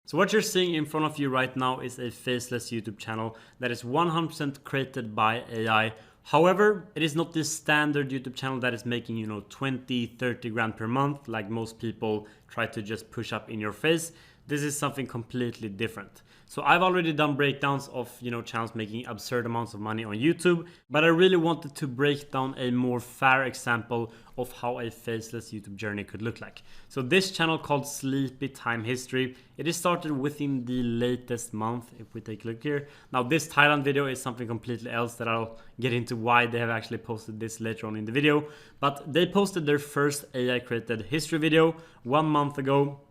So what you're seeing in front of you right now is a faceless YouTube channel that is 100% created by AI. However, it is not this standard YouTube channel that is making, 20, 30 grand per month like most people try to just push up in your face. This is something completely different. So I've already done breakdowns of, channels making absurd amounts of money on YouTube, but I really wanted to break down a more fair example of how a faceless YouTube journey could look like. So this channel called Sleepy Time History, it is started within the latest month. If we take a look here. Now this Thailand video is something completely else that I'll get into why they have actually posted this later on in the video. But they posted their first AI created history video 1 month ago.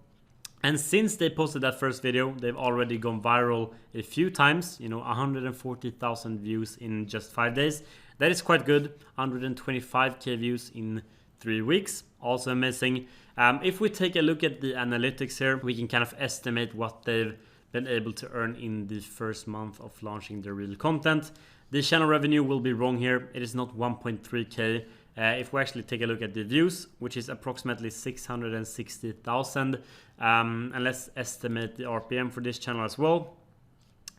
And since they posted that first video, they've already gone viral a few times, 140,000 views in just 5 days. That is quite good. 125k views in 3 weeks. Also amazing. If we take a look at the analytics here, we can kind of estimate what they've been able to earn in the first month of launching their real content. The channel revenue will be wrong here. It is not 1.3k. If we actually take a look at the views, which is approximately 660,000, and let's estimate the RPM for this channel as well.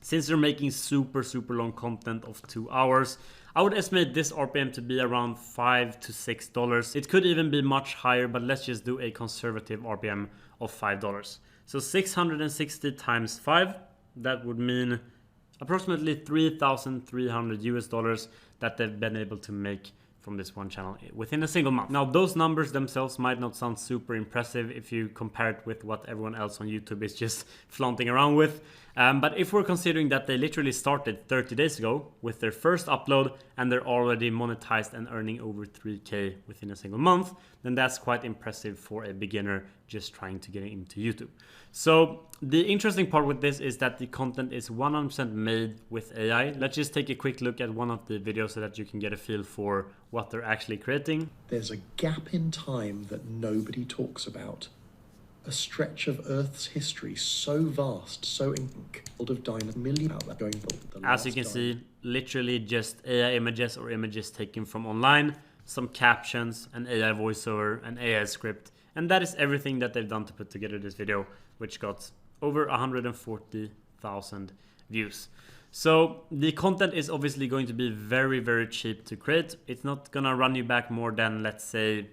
Since they're making super long content of 2 hours, I would estimate this RPM to be around $5 to $6. It could even be much higher, but let's just do a conservative RPM of $5. So 660 times 5, that would mean approximately $3,300 that they've been able to make from this one channel within a single month. Now those numbers themselves might not sound super impressive if you compare it with what everyone else on YouTube is just flaunting around with. But if we're considering that they literally started 30 days ago with their first upload and they're already monetized and earning over 3k within a single month, then that's quite impressive for a beginner just trying to get into YouTube. So the interesting part with this is that the content is 100% made with AI. Let's just take a quick look at one of the videos so that you can get a feel for what they're actually creating. There's a gap in time that nobody talks about. A stretch of Earth's history so vast, so full of million out there going forward. As you can see, literally just AI images or images taken from online, some captions, an AI voiceover, an AI script, and that is everything that they've done to put together this video, which got over 140,000 views. So the content is obviously going to be very cheap to create. It's not gonna run you back more than, let's say,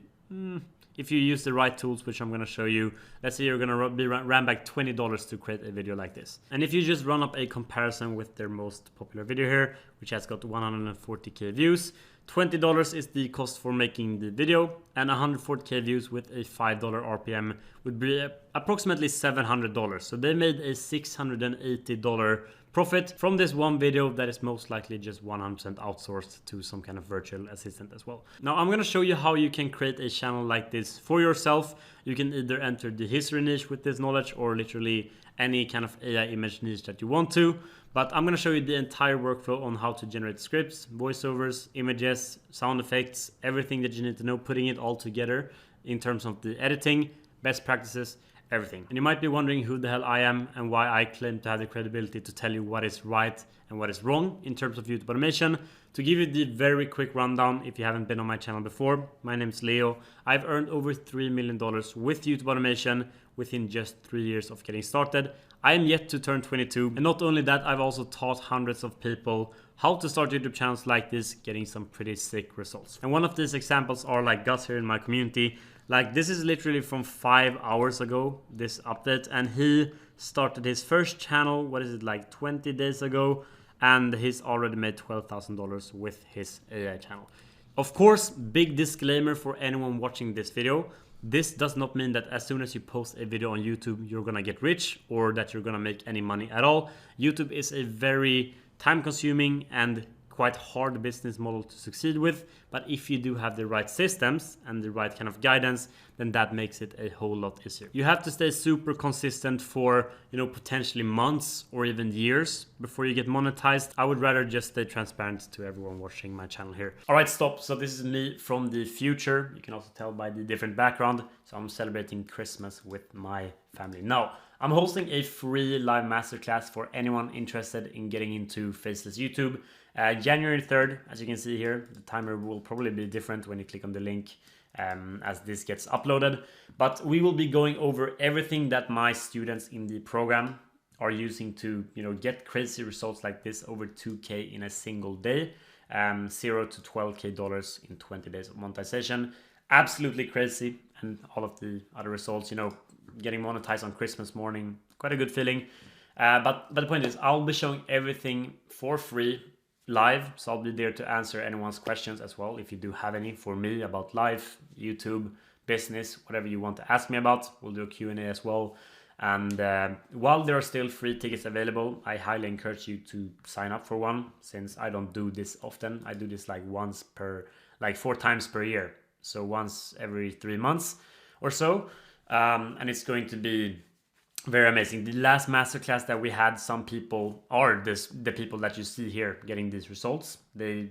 if you use the right tools, which I'm going to show you, let's say you're going to be ran back $20 to create a video like this. And if you just run up a comparison with their most popular video here, which has got 140k views, $20 is the cost for making the video, and 140k views with a $5 RPM would be approximately $700. So they made a $680 profit from this one video that is most likely just 100% outsourced to some kind of virtual assistant as well. Now I'm going to show you how you can create a channel like this for yourself. You can either enter the history niche with this knowledge or literally any kind of AI image niche that you want to. But I'm going to show you the entire workflow on how to generate scripts, voiceovers, images, sound effects, everything that you need to know, putting it all together in terms of the editing, best practices, everything. And you might be wondering who the hell I am and why I claim to have the credibility to tell you what is right and what is wrong in terms of YouTube automation. To give you the very quick rundown, if you haven't been on my channel before, my name is Leo. I've earned over $3 million with YouTube automation within just 3 years of getting started. I am yet to turn 22, and not only that, I've also taught hundreds of people how to start YouTube channels like this, getting some pretty sick results. And one of these examples are like Gus here in my community. Like this is literally from 5 hours ago, this update, and he started his first channel, what is it, like 20 days ago, and he's already made $12,000 with his AI channel. Of course, big disclaimer for anyone watching this video. This does not mean that as soon as you post a video on YouTube, you're gonna get rich or that you're gonna make any money at all. YouTube is a very time-consuming and quite hard business model to succeed with, but if you do have the right systems and the right kind of guidance, then that makes it a whole lot easier. You have to stay super consistent for, potentially months or even years before you get monetized. I would rather just stay transparent to everyone watching my channel here. All right, stop. So this is me from the future. You can also tell by the different background. So I'm celebrating Christmas with my family. Now, I'm hosting a free live masterclass for anyone interested in getting into faceless YouTube. January 3rd, as you can see here, the timer will probably be different when you click on the link as this gets uploaded. But we will be going over everything that my students in the program are using to, get crazy results like this, over 2K in a single day, $0 to $12K in 20 days of monetization. Absolutely crazy. And all of the other results, getting monetized on Christmas morning, quite a good feeling. But the point is, I'll be showing everything for free live, so I'll be there to answer anyone's questions as well, if you do have any for me about life, YouTube, business, whatever you want to ask me about. We'll do a Q&A as well. And while there are still free tickets available, I highly encourage you to sign up for one, since I don't do this often. I do this like 4 times per year, so once every 3 months or so, and it's going to be very amazing. The last masterclass that we had, some people are the people that you see here getting these results. They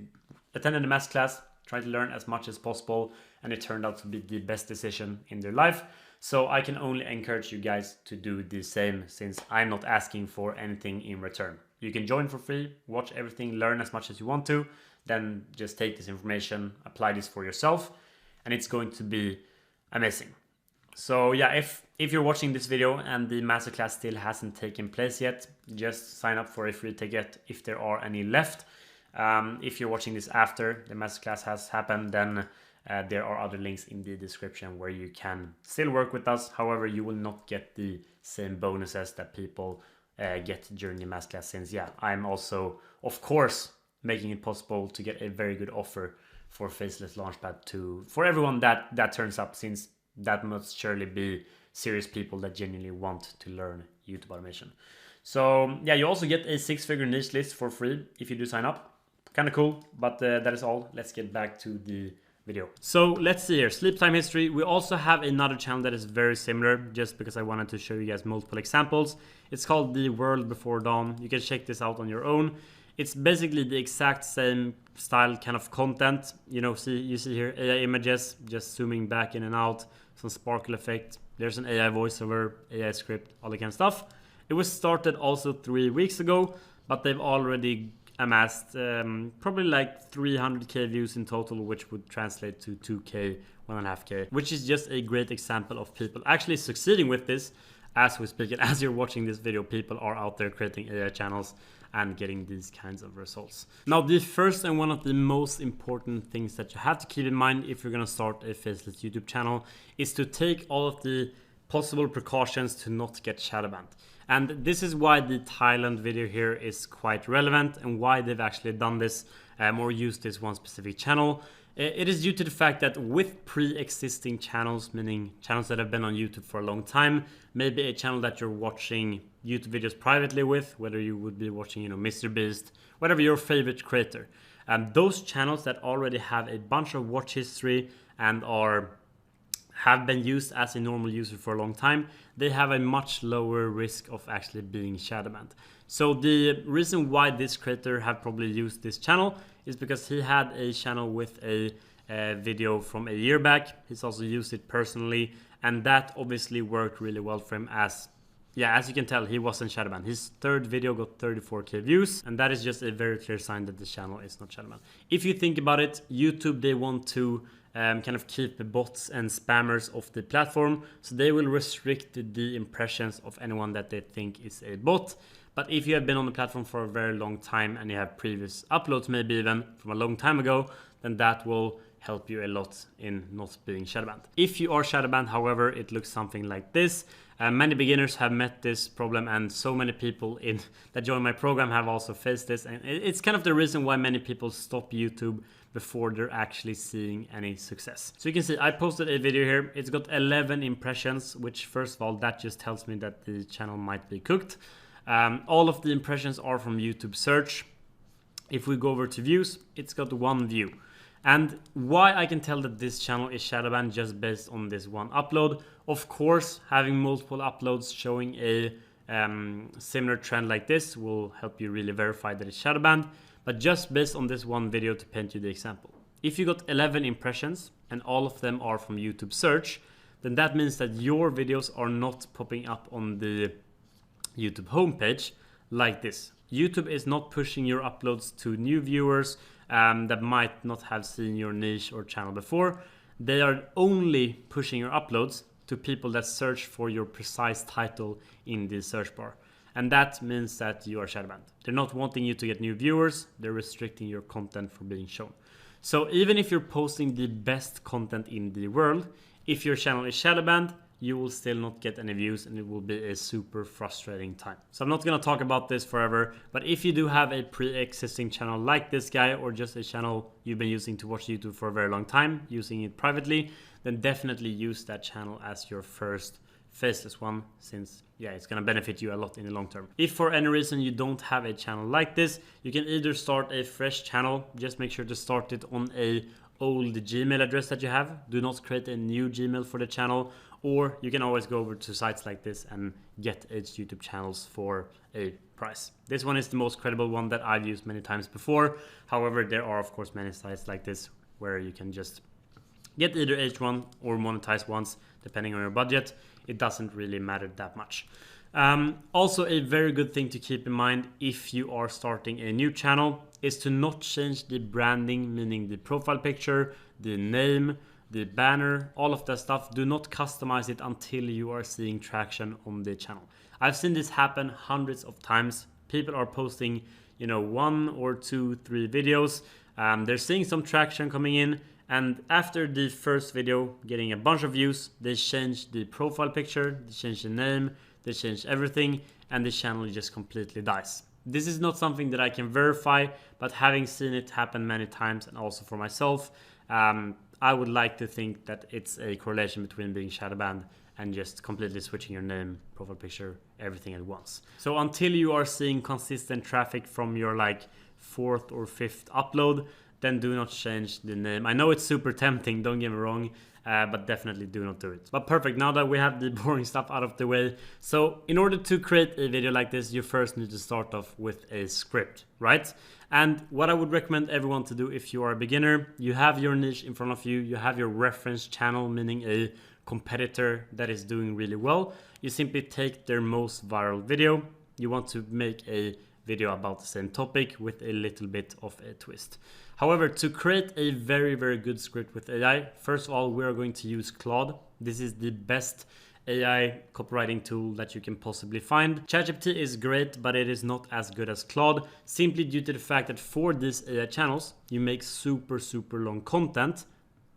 attended the masterclass, tried to learn as much as possible, and it turned out to be the best decision in their life. So I can only encourage you guys to do the same, since I'm not asking for anything in return. You can join for free, watch everything, learn as much as you want to, then just take this information, apply this for yourself, and it's going to be amazing. So yeah, if you're watching this video and the masterclass still hasn't taken place yet, just sign up for a free ticket if there are any left. If you're watching this after the masterclass has happened, then there are other links in the description where you can still work with us. However, you will not get the same bonuses that people get during the masterclass, since I'm also, of course, making it possible to get a very good offer for Faceless Launchpad for everyone that turns up, since that must surely be serious people that genuinely want to learn YouTube automation. So yeah, you also get a 6-figure niche list for free if you do sign up. Kind of cool, but that is all. Let's get back to the video. So let's see here, sleep time history. We also have another channel that is very similar, just because I wanted to show you guys multiple examples. It's called The World Before Dawn. You can check this out on your own. It's basically the exact same style kind of content. You see here AI images, just zooming back in and out, some sparkle effect. There's an AI voiceover, AI script, all that kind of stuff. It was started also 3 weeks ago, but they've already amassed probably like 300K views in total, which would translate to 2K, 1.5K, which is just a great example of people actually succeeding with this. As we speak, and as you're watching this video, people are out there creating AI channels and getting these kinds of results. Now, the first and one of the most important things that you have to keep in mind if you're gonna start a faceless YouTube channel is to take all of the possible precautions to not get shadow banned. And this is why the Thailand video here is quite relevant, and why they've actually done this or used this one specific channel. It is due to the fact that with pre-existing channels, meaning channels that have been on YouTube for a long time, maybe a channel that you're watching YouTube videos privately with, whether you would be watching, Mr. Beast, whatever your favorite creator. Those channels that already have a bunch of watch history and have been used as a normal user for a long time, they have a much lower risk of actually being shadow banned. So the reason why this creator have probably used this channel is because he had a channel with a video from a year back. He's also used it personally, and that obviously worked really well for him, as you can tell, he wasn't shadow banned. His third video got 34K views, and that is just a very clear sign that the channel is not shadow banned. If you think about it, YouTube, they want to kind of keep the bots and spammers off the platform, so they will restrict the impressions of anyone that they think is a bot. But if you have been on the platform for a very long time and you have previous uploads, maybe even from a long time ago, then that will help you a lot in not being shadow banned. If you are shadow banned, however, it looks something like this. Many beginners have met this problem, and so many people that join my program have also faced this, and it's kind of the reason why many people stop YouTube before they're actually seeing any success. So you can see I posted a video here. It's got 11 impressions, which first of all, that just tells me that the channel might be cooked. All of the impressions are from YouTube search. If we go over to views, it's got 1 view. And why I can tell that this channel is shadow banned just based on this one upload. Of course, having multiple uploads showing a similar trend like this will help you really verify that it's shadow banned. But just based on this one video, to paint you the example, if you got 11 impressions and all of them are from YouTube search, then that means that your videos are not popping up on the YouTube homepage like this. YouTube is not pushing your uploads to new viewers that might not have seen your niche or channel before. they are only pushing your uploads to people that search for your precise title in the search bar. And that means that you are shadow banned. They're not wanting you to get new viewers, they're restricting your content from being shown. So even if you're posting the best content in the world, if your channel is shadow banned, you will still not get any views and it will be a super frustrating time. So I'm not gonna talk about this forever, but if you do have a pre-existing channel like this guy, or just a channel you've been using to watch YouTube for a very long time, using it privately, then definitely use that channel as your first faceless one, since it's gonna benefit you a lot in the long term. If for any reason you don't have a channel like this, you can either start a fresh channel. Just make sure to start it on a old Gmail address that you have. Do not create a new Gmail for the channel, or you can always go over to sites like this and get its YouTube channels for a price. This one is the most credible one that I've used many times before. However, there are of course many sites like this where you can just get either H1 or monetize once, depending on your budget. It doesn't really matter that much. Also, a very good thing to keep in mind if you are starting a new channel is to not change the branding, meaning the profile picture, the name, the banner, all of that stuff. Do not customize it until you are seeing traction on the channel. I've seen this happen hundreds of times. People are posting, 1 or 2, 3 videos. They're seeing some traction coming in, and after the first video getting a bunch of views, they change the profile picture, they change the name, they change everything, and the channel just completely dies. This is not something that I can verify, but having seen it happen many times, and also for myself, I would like to think that it's a correlation between being shadow banned and just completely switching your name, profile picture, everything at once. So until you are seeing consistent traffic from your 4th or 5th upload, then do not change the name. I know it's super tempting, don't get me wrong, but definitely do not do it. But perfect, now that we have the boring stuff out of the way. So in order to create a video like this, you first need to start off with a script, right? And what I would recommend everyone to do if you are a beginner, you have your niche in front of you, you have your reference channel, meaning a competitor that is doing really well. You simply take their most viral video. You want to make a video about the same topic with a little bit of a twist. However, to create a very, very good script with AI, first of all, we are going to use Claude. This is the best AI copywriting tool that you can possibly find. ChatGPT is great, but it is not as good as Claude, simply due to the fact that for these AI channels, you make super, super long content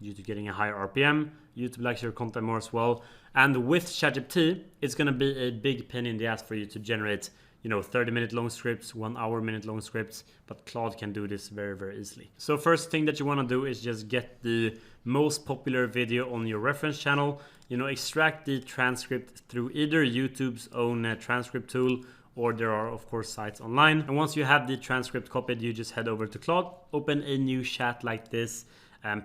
due to getting a higher RPM. YouTube likes your content more as well. And with ChatGPT, it's gonna be a big pain in the ass for you to generate 30-minute long scripts, 1 hour minute long scripts, but Claude can do this very, very easily. So first thing that you want to do is just get the most popular video on your reference channel, extract the transcript through either YouTube's own transcript tool, or there are of course sites online. And once you have the transcript copied, you just head over to Claude, open a new chat like this,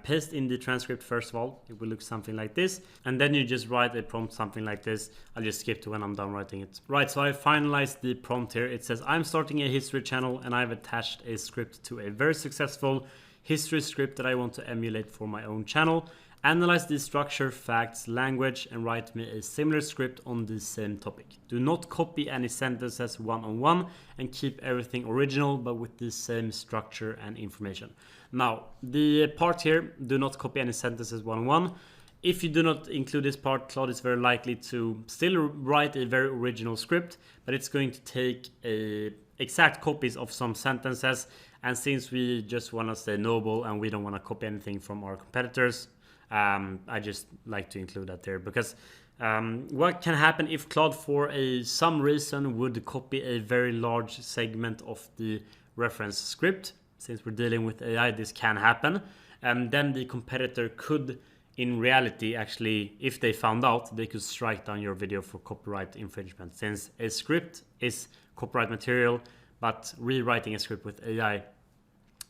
paste in the transcript first of all. It will look something like this, and then you just write a prompt something like this. I'll just skip to when I'm done writing it. Right, so I finalized the prompt here. It says, I'm starting a history channel and I've attached a script to a very successful history script that I want to emulate for my own channel. Analyze the structure, facts, language, and write me a similar script on the same topic. Do not copy any sentences one-on-one and keep everything original, but with the same structure and information. Now, the part here, do not copy any sentences one-on-one. If you do not include this part, Claude is very likely to still write a very original script, but it's going to take exact copies of some sentences. And since we just want to stay noble and we don't want to copy anything from our competitors, I just like to include that there, because what can happen if Claude for some reason would copy a very large segment of the reference script? Since we're dealing with AI, this can happen. Then the competitor could, in reality, actually, if they found out, they could strike down your video for copyright infringement. Since a script is copyright material, but rewriting a script with AI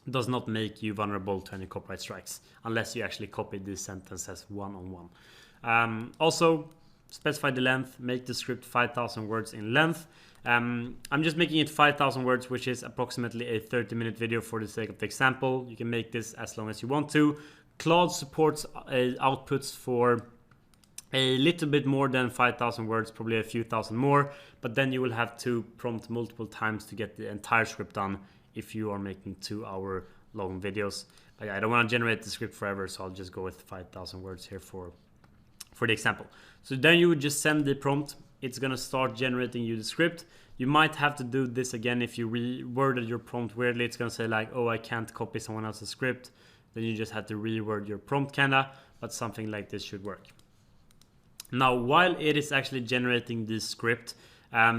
does not make you vulnerable to any copyright strikes unless you actually copy these sentences one-on-one. Also, specify the length, make the script 5,000 words in length. I'm just making it 5,000 words, which is approximately a 30-minute video for the sake of the example. You can make this as long as you want to. Claude supports outputs for a little bit more than 5,000 words, probably a few thousand more, but then you will have to prompt multiple times to get the entire script done if you are making 2-hour long videos. I don't want to generate the script forever, so I'll just go with 5,000 words here for the example. So then you would just send the prompt. It's gonna start generating you the script. You might have to do this again if you reworded your prompt weirdly. It's gonna say like, oh, I can't copy someone else's script. Then you just have to reword your prompt kinda, but something like this should work. Now, while it is actually generating this script,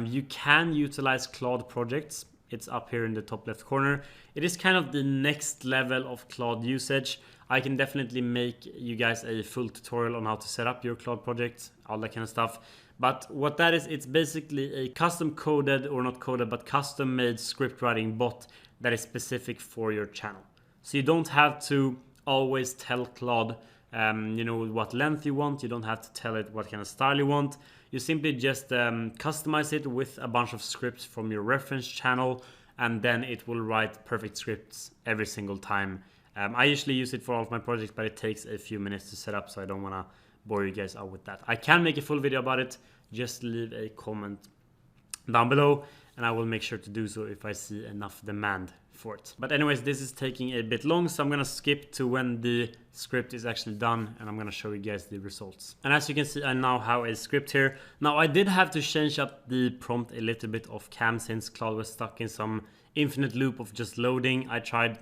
you can utilize Claude projects. It's up here in the top left corner. It is kind of the next level of Claude usage. I can definitely make you guys a full tutorial on how to set up your Claude project, all that kind of stuff. But what that is, it's basically a custom coded, or not coded, but custom made script writing bot that is specific for your channel. So you don't have to always tell Claude what length you want. You don't have to tell it what kind of style you want. You simply just customize it with a bunch of scripts from your reference channel, and then it will write perfect scripts every single time. I usually use it for all of my projects, but it takes a few minutes to set up, so I don't want to bore you guys out with that. I can make a full video about it. Just leave a comment down below, and I will make sure to do so if I see enough demand for it. But anyways, this is taking a bit long, so I'm gonna skip to when the script is actually done, and I'm gonna show you guys the results. And as you can see, I now have a script here. Now, I did have to change up the prompt a little bit off cam since Claude was stuck in some infinite loop of just loading. I tried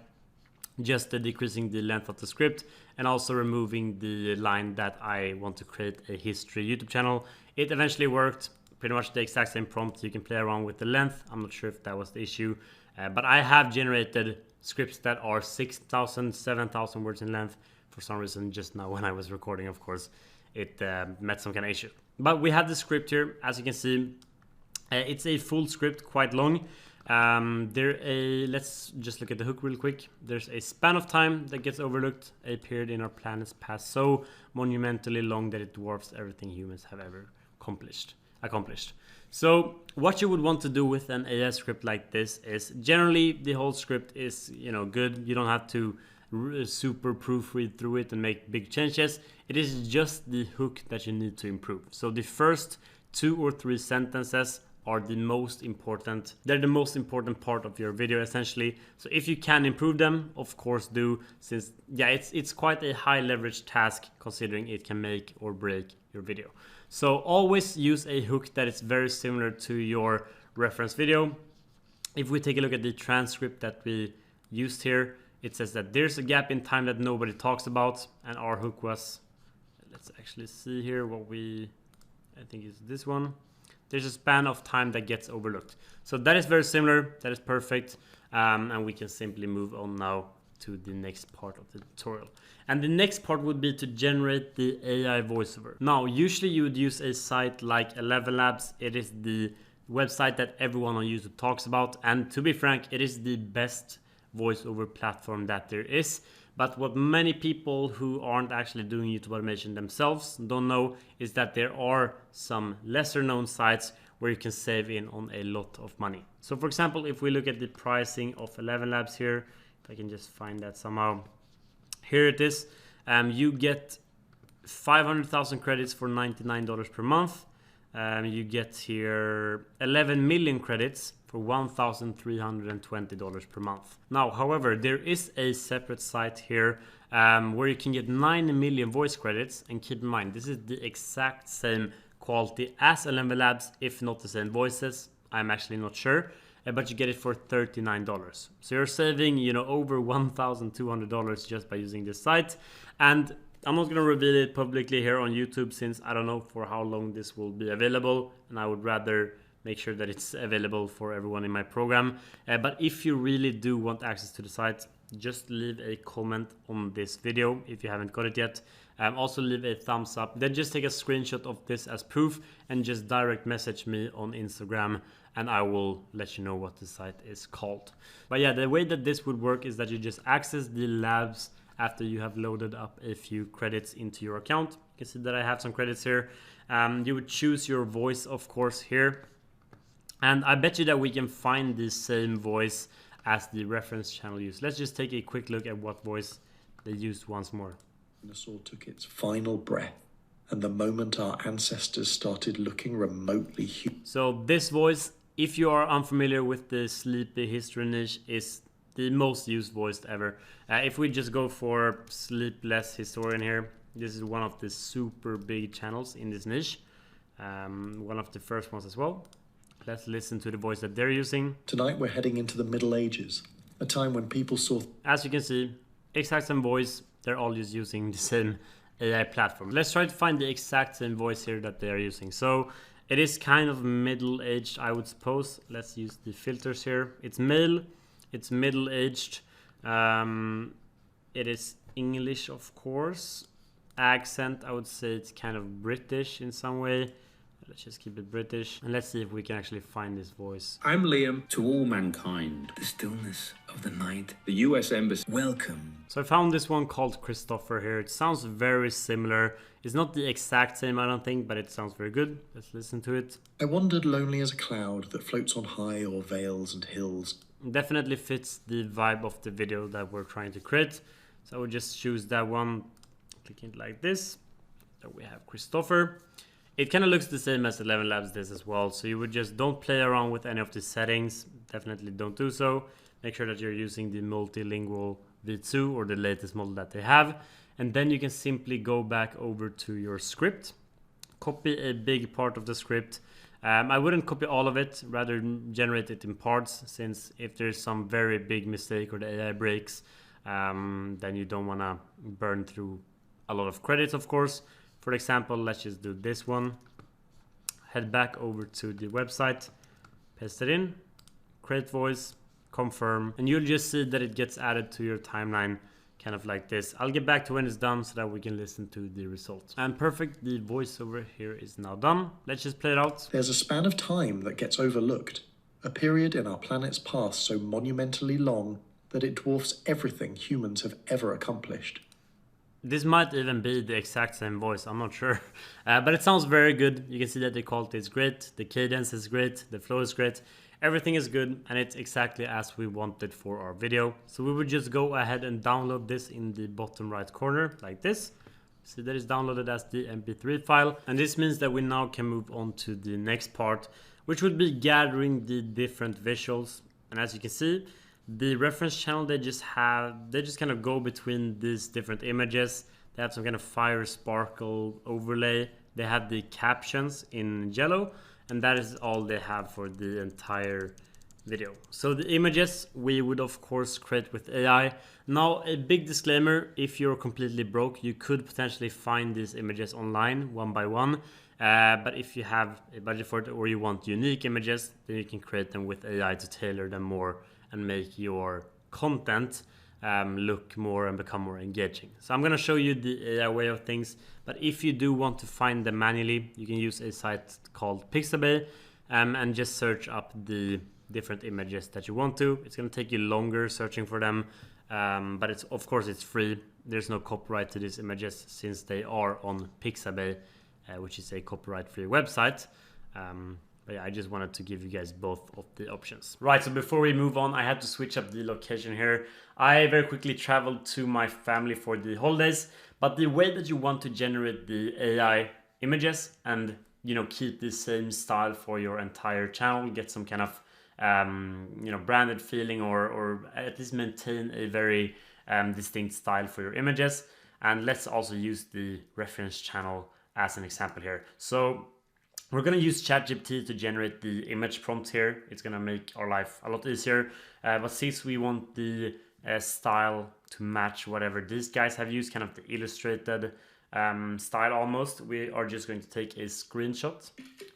just decreasing the length of the script and also removing the line that I want to create a history YouTube channel. It eventually worked. Pretty much the exact same prompt. You can play around with the length. I'm not sure if that was the issue, but I have generated scripts that are 6,000, 7,000 words in length. For some reason, just now when I was recording, of course, it met some kind of issue. But we have the script here. As you can see, it's a full script, quite long. Let's just look at the hook real quick. There's a span of time that gets overlooked, a period in our planet's past so monumentally long that it dwarfs everything humans have ever accomplished. So what you would want to do with an AI script like this is, generally the whole script is good. You don't have to super proofread through it and make big changes. It is just the hook that you need to improve. So the first 2 or 3 sentences are the most important. They're the most important part of your video, essentially. So if you can improve them, of course do, since it's quite a high leverage task, considering it can make or break your video. So always use a hook that is very similar to your reference video. If we take a look at the transcript that we used here, it says that there's a gap in time that nobody talks about, and our hook was, let's actually see here what I think is this one. There's a span of time that gets overlooked. So that is very similar, that is perfect, and we can simply move on now to the next part of the tutorial. And the next part would be to generate the AI voiceover. Now, usually you would use a site like 11 Labs. It is the website that everyone on YouTube talks about, and to be frank, it is the best voiceover platform that there is. But what many people who aren't actually doing YouTube automation themselves don't know is that there are some lesser known sites where you can save in on a lot of money. So for example, if we look at the pricing of 11 Labs here, if I can just find that somehow, here it is. You get 500,000 credits for $99 per month. You get here 11 million credits for $1,320 per month. Now, however, there is a separate site here where you can get 9 million voice credits, and keep in mind, this is the exact same quality as 11 Labs, if not the same voices. I'm actually not sure, but you get it for $39. So you're saving, over $1,200 just by using this site. And I'm not going to reveal it publicly here on YouTube, since I don't know for how long this will be available, and I would rather make sure that it's available for everyone in my program. But if you really do want access to the site, just leave a comment on this video if you haven't got it yet. Also leave a thumbs up. Then just take a screenshot of this as proof and just direct message me on Instagram, and I will let you know what the site is called. But yeah, the way that this would work is that you just access the labs after you have loaded up a few credits into your account. You can see that I have some credits here. You would choose your voice, of course, here. And I bet you that we can find the same voice as the reference channel used. Let's just take a quick look at what voice they used once more. The dinosaur took its final breath, and the moment our ancestors started looking remotely human. So this voice, if you are unfamiliar with the sleepy history niche, is the most used voice ever. If we just go for Sleepless Historian here, this is one of the super big channels in this niche. One of the first ones as well. Let's listen to the voice that they're using. Tonight we're heading into the Middle Ages, a time when people saw... As you can see, exact same voice. They're all just using the same AI platform. Let's try to find the exact same voice here that they are using. So it is kind of middle-aged, I would suppose. Let's use the filters here. It's male, it's middle-aged. It is English, of course. Accent, I would say it's kind of British in some way. Let's just keep it British. And let's see if we can actually find this voice. I'm Liam. To all mankind, the stillness of the night, the US Embassy, welcome. So I found this one called Christopher here. It sounds very similar. It's not the exact same, I don't think, but it sounds very good. Let's listen to it. I wandered lonely as a cloud that floats on high o'er vales and hills. Definitely fits the vibe of the video that we're trying to create. So I would just choose that one, click it like this. So we have Christopher. It kind of looks the same as 11 Labs this as well. So you would just don't play around with any of the settings. Definitely don't do so. Make sure that you're using the multilingual V2 or the latest model that they have. And then you can simply go back over to your script. Copy a big part of the script. I wouldn't copy all of it, rather generate it in parts, since if there's some very big mistake or the AI breaks, then you don't want to burn through a lot of credits, of course. For example, let's just do this one. Head back over to the website, paste it in, create voice, confirm, and you'll just see that it gets added to your timeline, kind of like this. I'll get back to when it's done so that we can listen to the results. And perfect, the voiceover here is now done. Let's just play it out. There's a span of time that gets overlooked, a period in our planet's past so monumentally long that it dwarfs everything humans have ever accomplished. This might even be the exact same voice, I'm not sure. But it sounds very good. You can see that the quality is great, the cadence is great, the flow is great. Everything is good, and it's exactly as we wanted for our video. So we would just go ahead and download this in the bottom right corner, like this. See that it's downloaded as the MP3 file. And this means that we now can move on to the next part, which would be gathering the different visuals. And as you can see, the reference channel they just kind of go between these different images. They have some kind of fire sparkle overlay. They have the captions in yellow, and that is all they have for the entire video. So the images we would of course create with AI. Now a big disclaimer, if you're completely broke, you could potentially find these images online one by one. But if you have a budget for it or you want unique images, then you can create them with AI to tailor them more and make your content look more and become more engaging. So I'm going to show you the AI way of things, but if you do want to find them manually, you can use a site called Pixabay and just search up the different images that you want to. It's going to take you longer searching for them, but it's of course it's free. There's no copyright to these images since they are on Pixabay, which is a copyright-free website. But yeah, I just wanted to give you guys both of the options. Right, so before we move on, I had to switch up the location here. I very quickly traveled to my family for the holidays, but the way that you want to generate the AI images and, you know, keep the same style for your entire channel, get some kind of, you know, branded feeling or at least maintain a very distinct style for your images. And let's also use the reference channel as an example here. So we're going to use ChatGPT to generate the image prompt here. It's going to make our life a lot easier. But since we want the style to match whatever these guys have used, kind of the illustrated style almost, we are just going to take a screenshot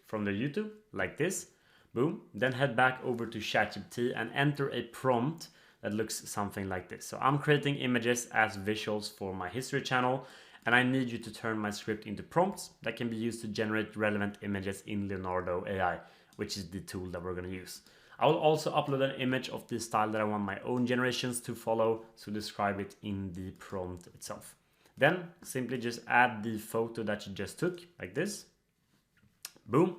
from the YouTube like this. Boom. Then head back over to ChatGPT and enter a prompt that looks something like this. So I'm creating images as visuals for my history channel. And I need you to turn my script into prompts that can be used to generate relevant images in Leonardo AI, which is the tool that we're going to use. I will also upload an image of the style that I want my own generations to follow, so describe it in the prompt itself. Then simply just add the photo that you just took, like this. Boom.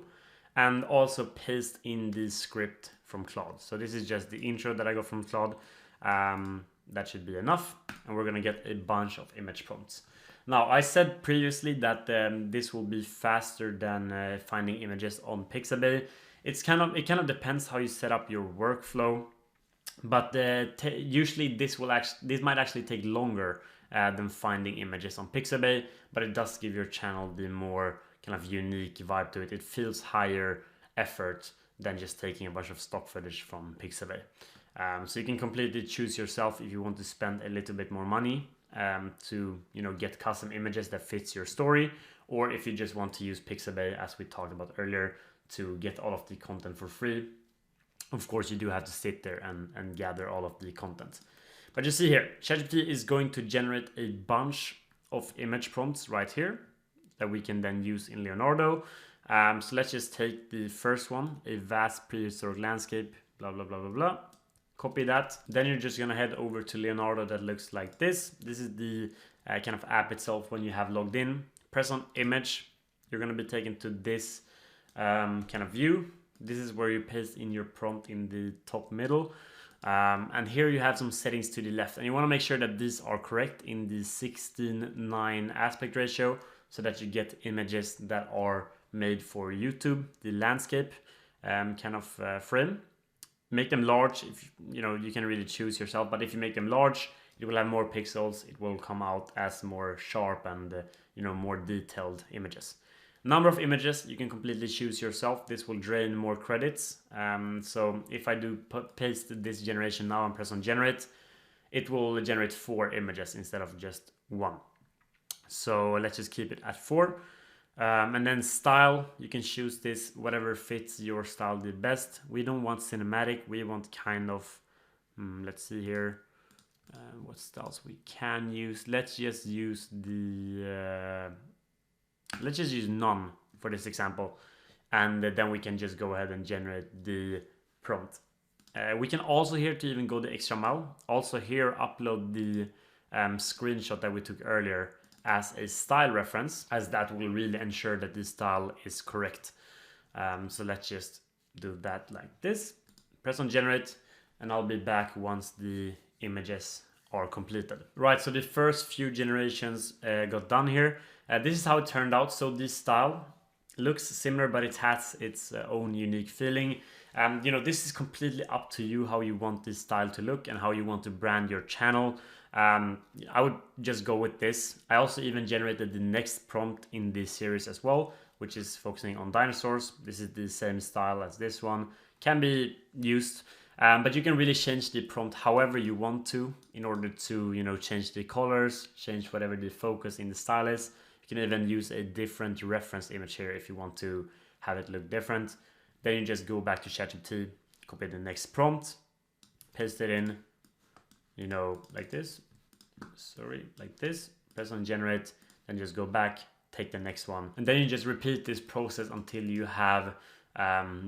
And also paste in the script from Claude. So this is just the intro that I got from Claude. That should be enough. And we're going to get a bunch of image prompts. Now, I said previously that this will be faster than finding images on Pixabay. It kind of depends how you set up your workflow. But usually this might actually take longer than finding images on Pixabay, but it does give your channel the more kind of unique vibe to it. It feels higher effort than just taking a bunch of stock footage from Pixabay. So you can completely choose yourself if you want to spend a little bit more money to get custom images that fits your story, or if you just want to use Pixabay, as we talked about earlier, to get all of the content for free. Of course, you do have to sit there and gather all of the content. But you see here, ChatGPT is going to generate a bunch of image prompts right here that we can then use in Leonardo. So let's just take the first one, a vast prehistoric landscape, blah, blah, blah, blah, blah. Copy that. Then you're just going to head over to Leonardo that looks like this. This is the kind of app itself when you have logged in. Press on image. You're going to be taken to this kind of view. This is where you paste in your prompt in the top middle. And here you have some settings to the left. And you want to make sure that these are correct in the 16:9 aspect ratio so that you get images that are made for YouTube, the landscape kind of frame. Make them large. If you can really choose yourself, but if you make them large, it will have more pixels. It will come out as more sharp and more detailed images. Number of images you can completely choose yourself. This will drain more credits. So if I do paste this generation now and press on generate, it will generate 4 images instead of just 1. So let's just keep it at 4. And then style, you can choose this, whatever fits your style the best. We don't want cinematic, we want kind of, let's see here, what styles we can use. Let's just use none for this example. And then we can just go ahead and generate the prompt. We can also here to even go the extra mile. Also here upload the screenshot that we took earlier as a style reference, as that will really ensure that the style is correct. So let's just do that like this. Press on generate, and I'll be back once the images are completed. Right, so the first few generations got done here. This is how it turned out. So this style looks similar, but it has its own unique feeling. This is completely up to you how you want this style to look and how you want to brand your channel. I would just go with this. I also even generated the next prompt in this series as well, which is focusing on dinosaurs. This is the same style as this one. Can be used, but you can really change the prompt however you want to in order to change the colors, change whatever the focus in the style is. You can even use a different reference image here if you want to have it look different. Then you just go back to ChatGPT, copy the next prompt, paste it in, like this. Like this. Press on generate, then just go back, take the next one. And then you just repeat this process until you have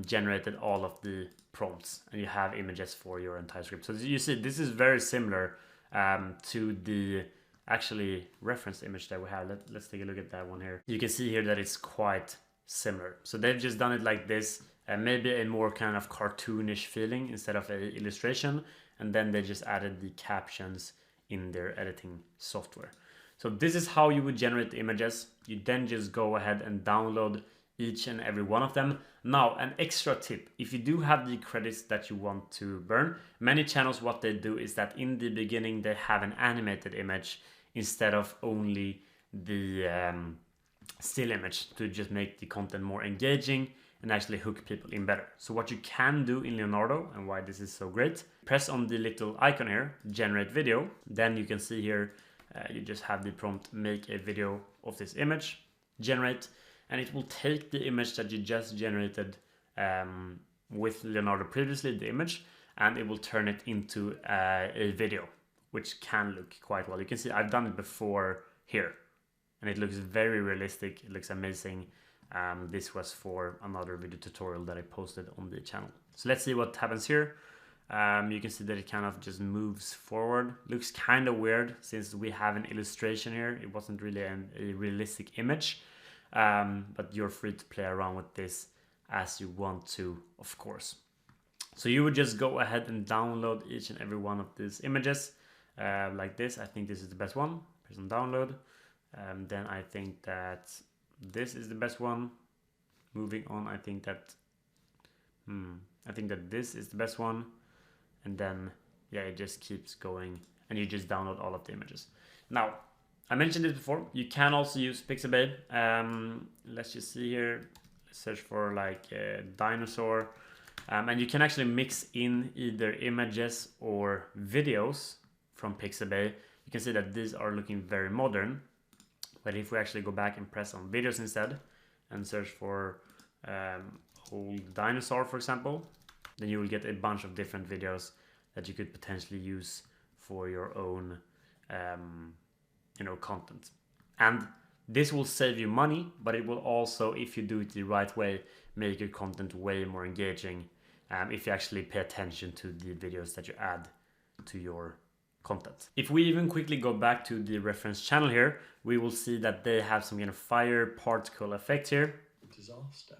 generated all of the prompts and you have images for your entire script. So you see, this is very similar to the actually reference image that we have. Let's take a look at that one here. You can see here that it's quite similar. So they've just done it like this, and maybe a more kind of cartoonish feeling instead of a illustration. And then they just added the captions in their editing software. So this is how you would generate the images. You then just go ahead and download each and every one of them. Now, an extra tip, if you do have the credits that you want to burn, many channels, what they do is that in the beginning, they have an animated image instead of only the still image to just make the content more engaging and actually hook people in better. So what you can do in Leonardo, and why this is so great, press on the little icon here, generate video. Then you can see here, you just have the prompt, make a video of this image, generate, and it will take the image that you just generated with Leonardo previously, the image, and it will turn it into a video, which can look quite well. You can see I've done it before here, and it looks very realistic. It looks amazing. This was for another video tutorial that I posted on the channel. So let's see what happens here. You can see that it kind of just moves forward. Looks kind of weird since we have an illustration here. It wasn't really a realistic image, but you're free to play around with this as you want to, of course. So you would just go ahead and download each and every one of these images like this. I think this is the best one. Press on download. Then I think that this is the best one. Moving on, I think that this is the best one. and then yeah, it just keeps going, and you just download all of the images. Now, I mentioned it before, you can also use Pixabay. Let's just see here, search for like a dinosaur, and you can actually mix in either images or videos from Pixabay. You can see that these are looking very modern, but if we actually go back and press on videos instead and search for old dinosaur, for example, then you will get a bunch of different videos that you could potentially use for your own content. And this will save you money, but it will also, if you do it the right way, make your content way more engaging if you actually pay attention to the videos that you add to your content. If we even quickly go back to the reference channel here, we will see that they have some kind of fire particle effect here. Disaster.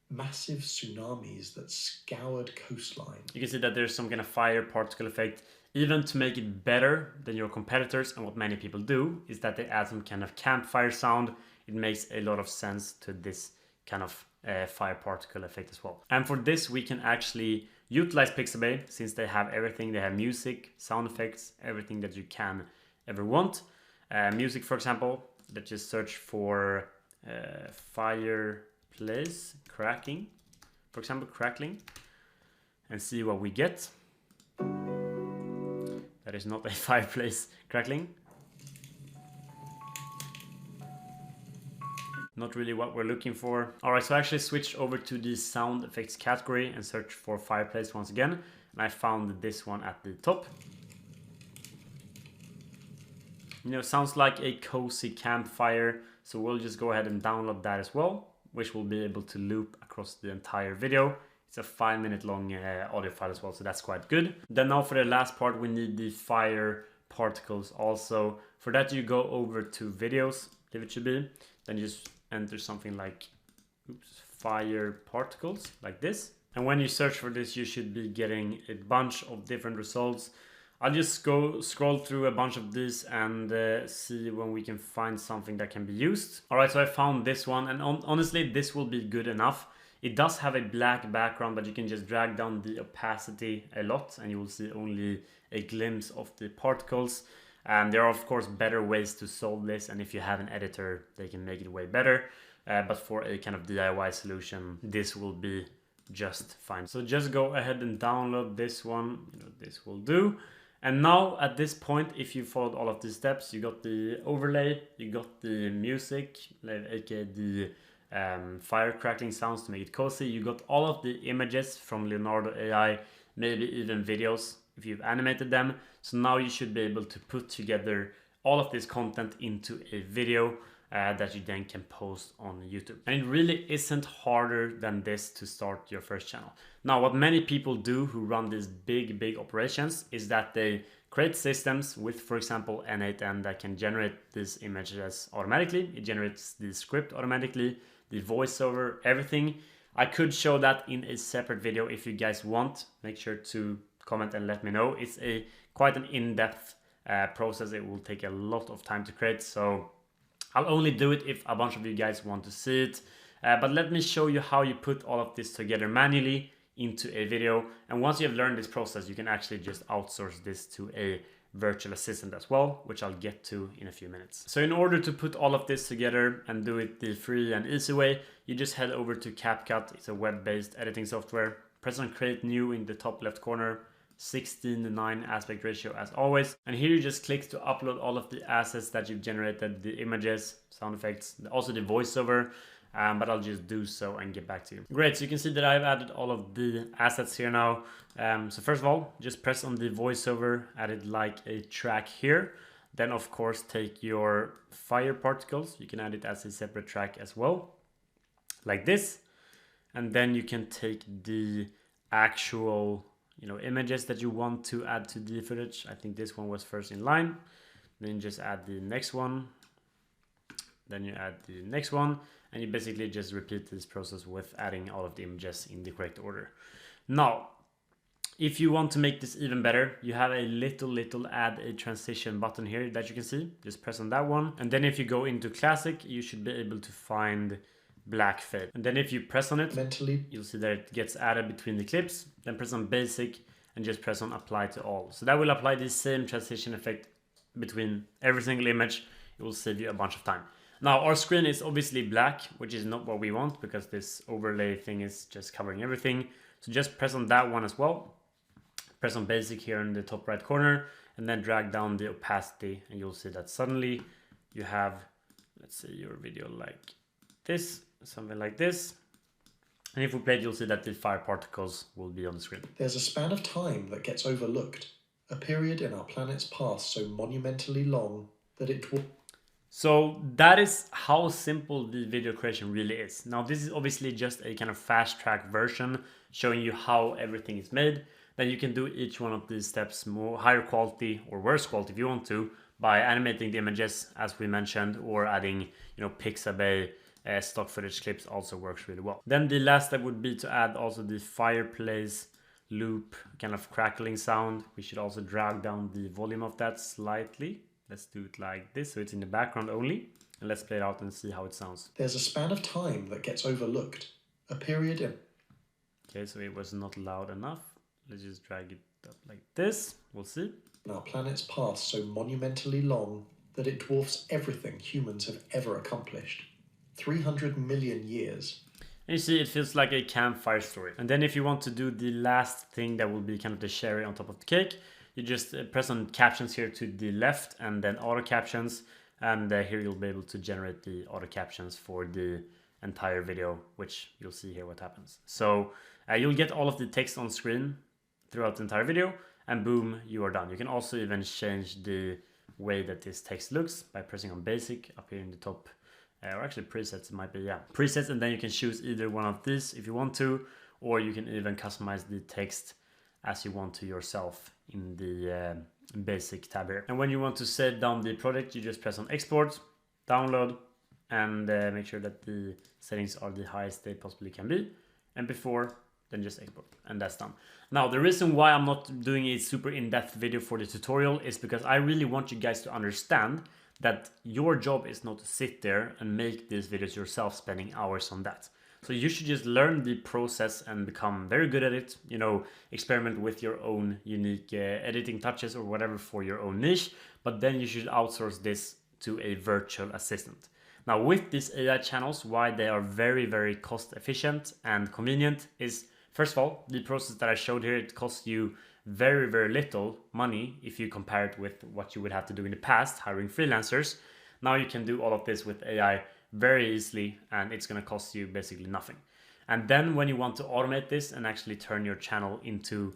Massive tsunamis that scoured coastlines. You can see that there's some kind of fire particle effect. Even to make it better than your competitors, and what many people do is that they add some kind of campfire sound. It makes a lot of sense to this kind of fire particle effect as well. And for this, we can actually utilize Pixabay, since they have everything. They have music, sound effects, everything that you can ever want. Music, for example, let's just search for fireplace cracking, for example, crackling, and see what we get. That is not a fireplace crackling. Not really what we're looking for. Alright, so I actually switched over to the sound effects category and searched for fireplace once again. And I found this one at the top. Sounds like a cozy campfire. So we'll just go ahead and download that as well, which will be able to loop across the entire video. It's a 5-minute long audio file as well, so that's quite good. Then now for the last part, we need the fire particles also. For that, you go over to videos, if it should be. Then you just enter something like fire particles, like this. And when you search for this, you should be getting a bunch of different results. I'll just go scroll through a bunch of these and see when we can find something that can be used. Alright, so I found this one, and honestly, this will be good enough. It does have a black background, but you can just drag down the opacity a lot and you will see only a glimpse of the particles. And there are of course better ways to solve this, and if you have an editor, they can make it way better. But for a kind of DIY solution, this will be just fine. So just go ahead and download this one. This will do. And now at this point, if you followed all of these steps, you got the overlay, you got the music, aka the fire crackling sounds to make it cozy. You got all of the images from Leonardo AI, maybe even videos if you've animated them. So now you should be able to put together all of this content into a video that you then can post on YouTube. And it really isn't harder than this to start your first channel. Now, what many people do who run these big operations is that they create systems with, for example, N8N that can generate these images automatically. It generates the script automatically, the voiceover, everything. I could show that in a separate video if you guys want. Make sure to comment and let me know. It's quite an in-depth process. It will take a lot of time to create, so I'll only do it if a bunch of you guys want to see it. But let me show you how you put all of this together manually into a video. And once you have learned this process, you can actually just outsource this to a virtual assistant as well, which I'll get to in a few minutes. So in order to put all of this together and do it the free and easy way, you just head over to CapCut. It's a web-based editing software. Press on create new in the top left corner. 16:9 aspect ratio as always, and here you just click to upload all of the assets that you've generated, the images, sound effects, also the voiceover, but I'll just do so and get back to you. Great, so you can see that I've added all of the assets here now. So first of all, just press on the voiceover, add it like a track here. Then of course take your fire particles, you can add it as a separate track as well, like this. And then you can take the actual images that you want to add to the footage. I think this one was first in line. Then just add the next one. Then you add the next one. And you basically just repeat this process with adding all of the images in the correct order. Now, if you want to make this even better, you have a little add a transition button here that you can see. Just press on that one. And then if you go into classic, you should be able to find black fade. And then if you press on it, you'll see that it gets added between the clips. Then press on basic, and just press on apply to all. So that will apply the same transition effect between every single image. It will save you a bunch of time. Now our screen is obviously black, which is not what we want because this overlay thing is just covering everything. So just press on that one as well. Press on basic here in the top right corner and then drag down the opacity, and you'll see that suddenly you have, let's say, your video like this, something like this. And if we play it, you'll see that the fire particles will be on the screen. There's a span of time that gets overlooked, a period in our planet's past so monumentally long that it will... So that is how simple the video creation really is. Now this is obviously just a kind of fast track version showing you how everything is made. Then you can do each one of these steps more higher quality or worse quality if you want to, by animating the images as we mentioned, or adding, Pixabay stock footage clips also works really well. Then the last step would be to add also the fireplace loop kind of crackling sound. We should also drag down the volume of that slightly. Let's do it like this, so it's in the background only. And let's play it out and see how it sounds. There's a span of time that gets overlooked, a period in... Okay, so it was not loud enough. Let's just drag it up like this. We'll see. Our planet's past so monumentally long that it dwarfs everything humans have ever accomplished. 300 million years. And you see, it feels like a campfire story. And then if you want to do the last thing that will be kind of the cherry on top of the cake, you just press on captions here to the left and then auto captions. And here you'll be able to generate the auto captions for the entire video, which you'll see here what happens. So you'll get all of the text on screen throughout the entire video, and boom, you are done. You can also even change the way that this text looks by pressing on basic up here in the top, or actually presets, it might be, yeah, presets, and then you can choose either one of these if you want to, or you can even customize the text as you want to yourself in the basic tab here. And when you want to save down the project, you just press on export, download, and make sure that the settings are the highest they possibly can be. And before, then just export, and that's done. Now, the reason why I'm not doing a super in-depth video for the tutorial is because I really want you guys to understand that your job is not to sit there and make these videos yourself, spending hours on that. So you should just learn the process and become very good at it, experiment with your own unique editing touches or whatever for your own niche, but then you should outsource this to a virtual assistant. Now with these AI channels, why they are very, very cost efficient and convenient is, first of all, the process that I showed here, it costs you very, very little money if you compare it with what you would have to do in the past, hiring freelancers. Now you can do all of this with AI very easily, and it's going to cost you basically nothing. And then when you want to automate this and actually turn your channel into,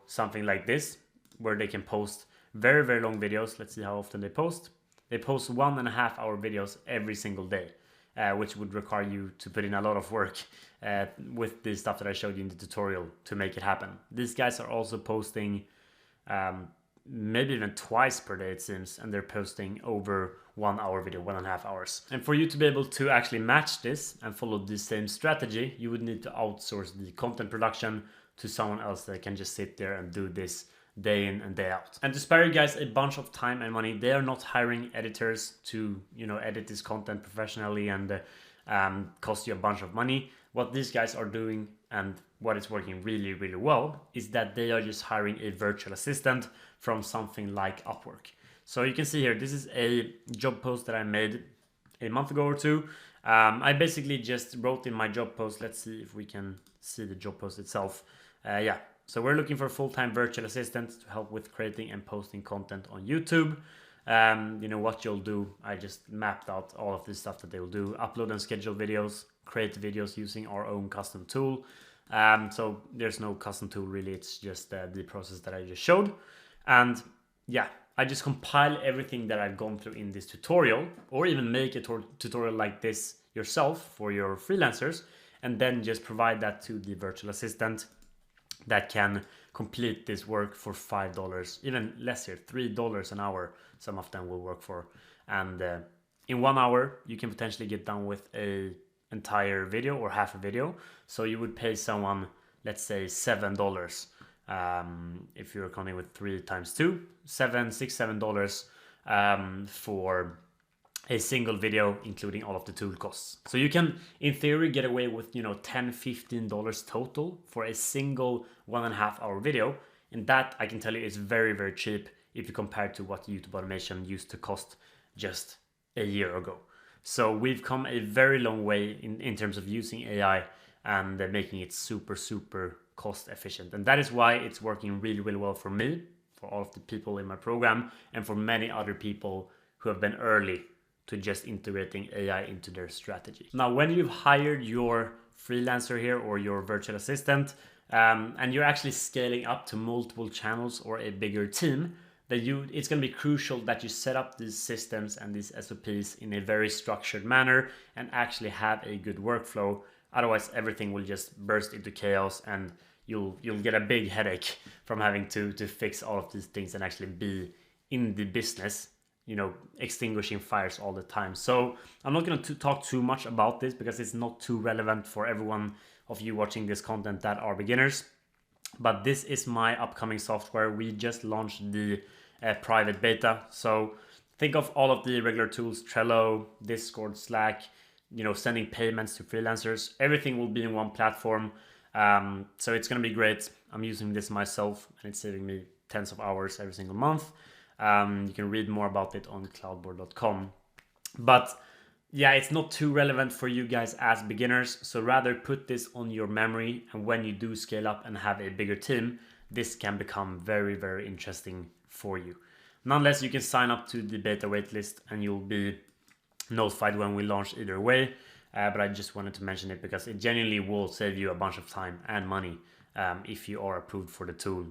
something like this, where they can post very, very long videos. Let's see how often they post. They post 1.5 hour videos every single day, which would require you to put in a lot of work with the stuff that I showed you in the tutorial to make it happen. These guys are also posting maybe even twice per day, it seems, and they're posting over 1 hour video, 1.5 hours. And for you to be able to actually match this and follow the same strategy, you would need to outsource the content production to someone else that can just sit there and do this day in and day out. And to spare you guys a bunch of time and money, they are not hiring editors to, edit this content professionally and cost you a bunch of money. What these guys are doing, and what is working really, really well, is that they are just hiring a virtual assistant from something like Upwork. So you can see here, this is a job post that I made a month ago or two. I basically just wrote in my job post, let's see if we can see the job post itself. Yeah, so we're looking for a full-time virtual assistant to help with creating and posting content on YouTube. What you'll do, I just mapped out all of this stuff that they will do: upload and schedule videos, create videos using our own custom tool. So there's no custom tool really, it's just the process that I just showed. And yeah, I just compile everything that I've gone through in this tutorial, or even make a tutorial like this yourself for your freelancers, and then just provide that to the virtual assistant that can complete this work for $5, even less here, $3 an hour. Some of them will work for. And in 1 hour, you can potentially get done with a entire video or half a video. So you would pay someone, let's say $7. If you're counting with 3 times 2, $7 for a single video, including all of the tool costs. So you can, in theory, get away with, $10, $15 total for a single 1.5 hour video. And that, I can tell you, is very, very cheap if you compare to what YouTube automation used to cost just a year ago. So we've come a very long way in terms of using AI and making it super, super cost efficient. And that is why it's working really, really well for me, for all of the people in my program, and for many other people who have been early to just integrating AI into their strategy. Now, when you've hired your freelancer here or your virtual assistant, and you're actually scaling up to multiple channels or a bigger team, it's going to be crucial that you set up these systems and these SOPs in a very structured manner and actually have a good workflow. Otherwise, everything will just burst into chaos, and you'll get a big headache from having to fix all of these things and actually be in the business, extinguishing fires all the time. So I'm not going to talk too much about this because it's not too relevant for everyone of you watching this content that are beginners. But this is my upcoming software. We just launched the private beta. So think of all of the regular tools: Trello, Discord, Slack, sending payments to freelancers. Everything will be in one platform. So it's going to be great. I'm using this myself, and it's saving me tens of hours every single month. You can read more about it on cloudboard.com. But yeah, it's not too relevant for you guys as beginners. So rather put this on your memory, and when you do scale up and have a bigger team, this can become very, very interesting for you. Nonetheless, you can sign up to the beta waitlist and you'll be notified when we launch either way. But I just wanted to mention it because it genuinely will save you a bunch of time and money if you are approved for the tool.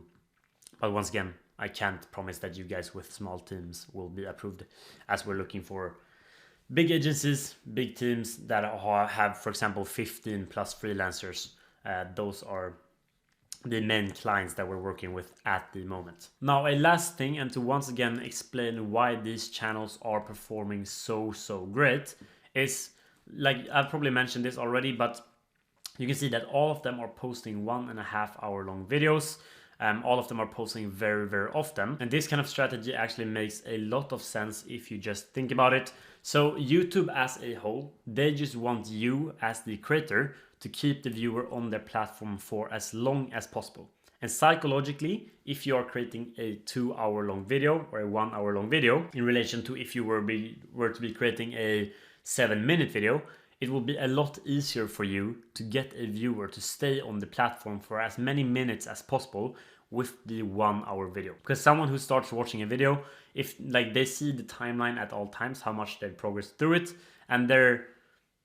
But once again, I can't promise that you guys with small teams will be approved, as we're looking for big agencies, big teams that have, for example, 15 plus freelancers. Those are the main clients that we're working with at the moment. Now, a last thing, and to once again explain why these channels are performing so great, is, like I've probably mentioned this already, but you can see that all of them are posting 1.5 hour long videos. All of them are posting very, very often. And this kind of strategy actually makes a lot of sense if you just think about it. So YouTube as a whole, they just want you as the creator to keep the viewer on their platform for as long as possible. And psychologically, if you are creating a 2 hour long video or a 1 hour long video in relation to if you were to be creating a 7-minute video, it will be a lot easier for you to get a viewer to stay on the platform for as many minutes as possible with the 1 hour video. Because someone who starts watching a video, if they see the timeline at all times, how much they've progressed through it, and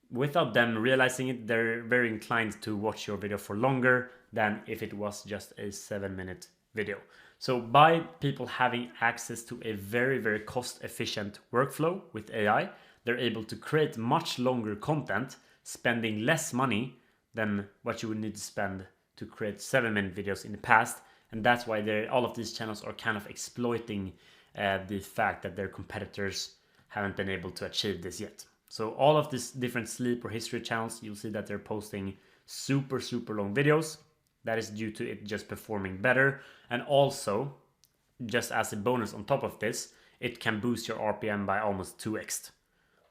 without them realizing it, they're very inclined to watch your video for longer than if it was just a 7-minute video. So by people having access to a very, very cost efficient workflow with AI, they're able to create much longer content, spending less money than what you would need to spend to create 7-minute videos in the past. And that's why all of these channels are kind of exploiting the fact that their competitors haven't been able to achieve this yet. So all of these different sleep or history channels, you'll see that they're posting super long videos. That is due to it just performing better. And also, just as a bonus on top of this, it can boost your RPM by almost 2x.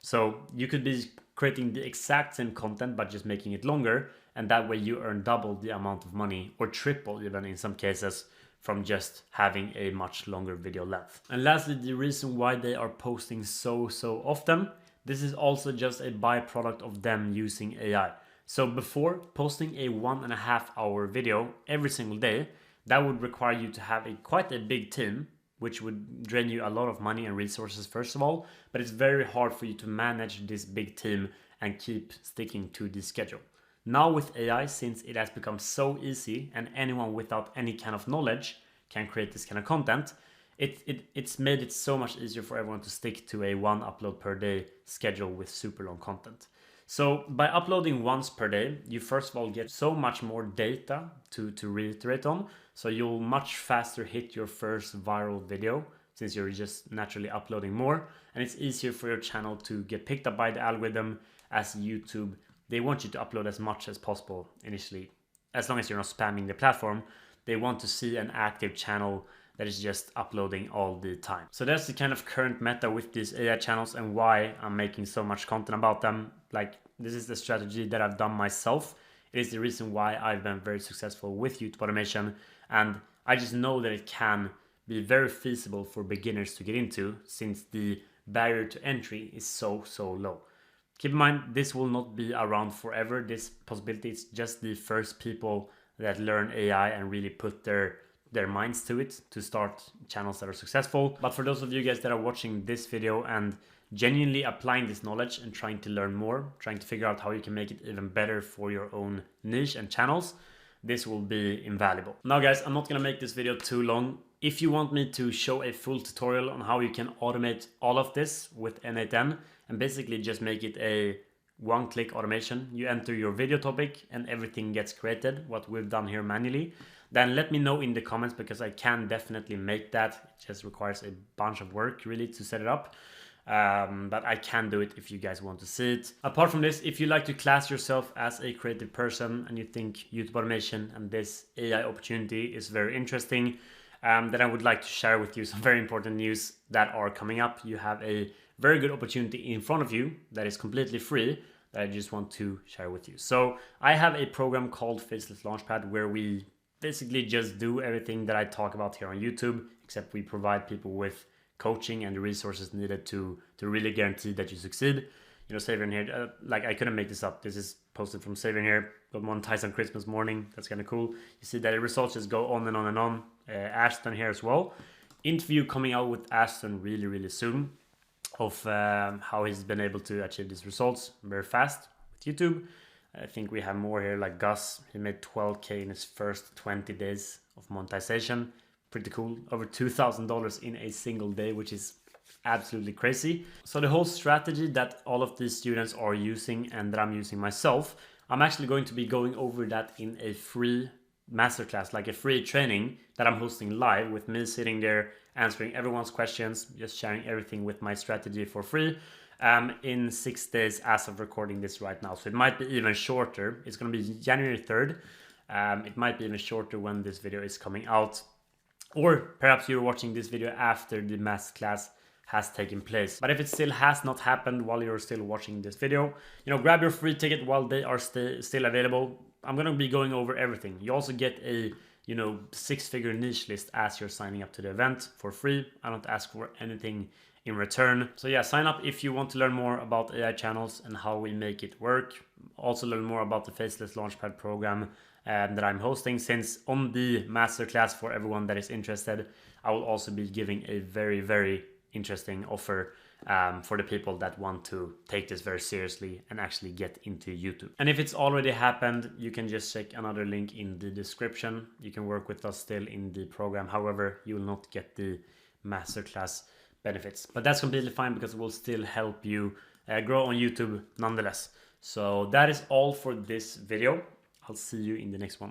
So you could be creating the exact same content but just making it longer, and that way you earn double the amount of money, or triple even in some cases, from just having a much longer video length. And lastly, the reason why they are posting so often, this is also just a byproduct of them using AI. So before, posting a 1.5 hour video every single day, that would require you to have quite a big team, which would drain you a lot of money and resources first of all, but it's very hard for you to manage this big team and keep sticking to the schedule. Now with AI, since it has become so easy and anyone without any kind of knowledge can create this kind of content, it's made it so much easier for everyone to stick to a 1 upload per day schedule with super long content. So by uploading once per day, you first of all get so much more data to reiterate on. So you'll much faster hit your first viral video since you're just naturally uploading more. And it's easier for your channel to get picked up by the algorithm, as YouTube, they want you to upload as much as possible initially. As long as you're not spamming the platform, they want to see an active channel that is just uploading all the time. So that's the kind of current meta with these AI channels and why I'm making so much content about them. Like, this is the strategy that I've done myself. It is the reason why I've been very successful with YouTube automation, and I just know that it can be very feasible for beginners to get into, since the barrier to entry is so low. Keep in mind, this will not be around forever. This possibility is just the first people that learn AI and really put their minds to it to start channels that are successful. But for those of you guys that are watching this video and genuinely applying this knowledge and trying to learn more, trying to figure out how you can make it even better for your own niche and channels, this will be invaluable. Now guys, I'm not gonna make this video too long. If you want me to show a full tutorial on how you can automate all of this with N8N and basically just make it a one-click automation, you enter your video topic and everything gets created, what we've done here manually, then let me know in the comments, because I can definitely make that. It just requires a bunch of work really to set it up. But I can do it if you guys want to see it. Apart from this, if you like to class yourself as a creative person and you think YouTube automation and this AI opportunity is very interesting, then I would like to share with you some very important news that are coming up. You have a very good opportunity in front of you that is completely free that I just want to share with you. So I have a program called Faceless Launchpad where we basically just do everything that I talk about here on YouTube, except we provide people with coaching and the resources needed to really guarantee that you succeed. You know, Savior in here, like I couldn't make this up. This is posted from Savior in here. Got monetized on Christmas morning. That's kind of cool. You see that the results just go on and on and on. Ashton here as well. Interview coming out with Ashton really soon of how he's been able to achieve these results very fast with YouTube. I think we have more here, like Gus. He made 12K in his first 20 days of monetization. Pretty cool. Over $2,000 in a single day, which is absolutely crazy. So the whole strategy that all of these students are using and that I'm using myself, I'm actually going to be going over that in a free masterclass, like a free training that I'm hosting live with me sitting there answering everyone's questions, just sharing everything with my strategy for free. In 6 days as of recording this right now. So it might be even shorter. It's going to be January 3rd. It might be even shorter when this video is coming out. Or perhaps you're watching this video after the masterclass has taken place. But if it still has not happened while you're still watching this video, you know, grab your free ticket while they are still available. I'm going to be going over everything. You also get a, you know, 6-figure niche list as you're signing up to the event for free. I don't ask for anything in return. So yeah, sign up if you want to learn more about AI channels and how we make it work. Also learn more about the Faceless Launchpad program that I'm hosting, since on the masterclass for everyone that is interested, I will also be giving a very interesting offer for the people that want to take this very seriously and actually get into YouTube. And if it's already happened, you can just check another link in the description. You can work with us still in the program. However, you will not get the masterclass benefits, but that's completely fine because it will still help you grow on YouTube nonetheless. So that is all for this video. I'll see you in the next one.